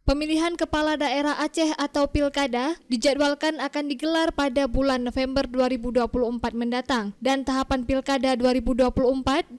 Pemilihan Kepala Daerah Aceh atau Pilkada dijadwalkan akan digelar pada bulan November 2024 mendatang dan tahapan Pilkada 2024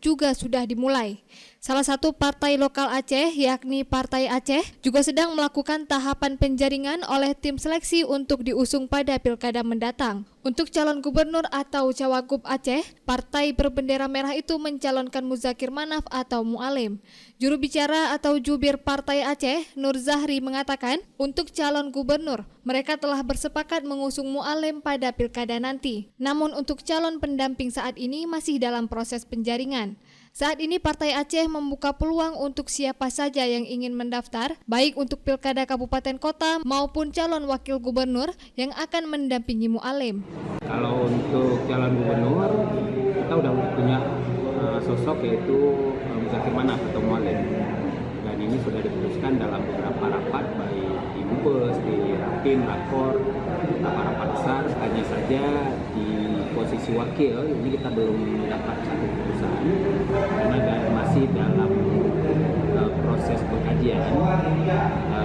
juga sudah dimulai. Salah satu partai lokal Aceh, yakni Partai Aceh, juga sedang melakukan tahapan penjaringan oleh tim seleksi untuk diusung pada Pilkada mendatang. Untuk calon gubernur atau cawagup Aceh, partai berbendera merah itu mencalonkan Muzakir Manaf atau Mualim. Juru bicara atau jubir Partai Aceh, Nur Zahri, mengatakan untuk calon gubernur, mereka telah bersepakat mengusung Mualim pada Pilkada nanti. Namun untuk calon pendamping saat ini masih dalam proses penjaringan. Saat ini Partai Aceh membuka peluang untuk siapa saja yang ingin mendaftar, baik untuk Pilkada Kabupaten Kota maupun calon wakil gubernur yang akan mendampingi Mualim. Kalau untuk calon gubernur, kita udah punya sosok yaitu Muzakir Manaf atau Mualim. Dan ini sudah diputuskan dalam beberapa rapat, baik di Mubes, di Rapim, Rakor, rapat besar. Hanya saja di posisi wakil, ini kita belum mendapat satu keputusan karena masih dalam proses pengkajian,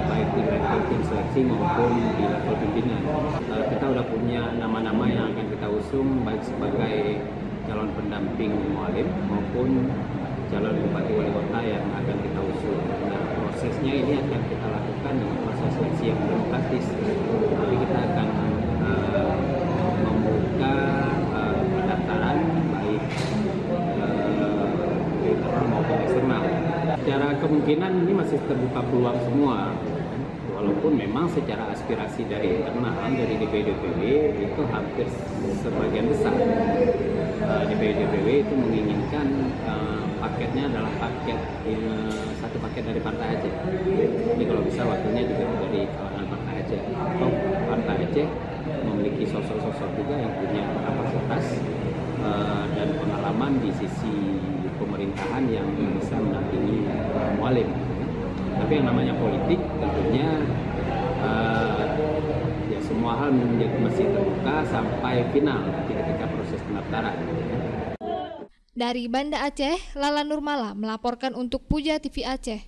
baik di level tim seleksi maupun di level pimpinan. Kita udah punya nama-nama yang akan kita usung, baik sebagai calon pendamping Mualim maupun calon bupati wali kota yang akan kita usung. Nah, prosesnya ini akan kita lakukan dengan proses seleksi yang demokratis. Jadi kita akan membuka pendaftaran baik internal maupun eksternal. Secara kemungkinan ini masih terbuka peluang semua. Walaupun memang secara aspirasi dari internal, dari DPD-DPW itu hampir sebagian besar DPD-DPW itu menginginkan paketnya adalah satu paket dari Partai Aceh. Jadi kalau bisa wakilnya juga dari kalangan Partai Aceh. Atau Partai Aceh memiliki sosok-sosok juga yang punya kapasitas dan pengalaman di sisi pemerintahan yang bisa mendampingi Mualim. Tapi yang namanya politik tentunya ya semua hal masih terbuka sampai final ketika proses pendaftaran. Dari Banda Aceh, Lala Nurmala melaporkan untuk Puja TV Aceh.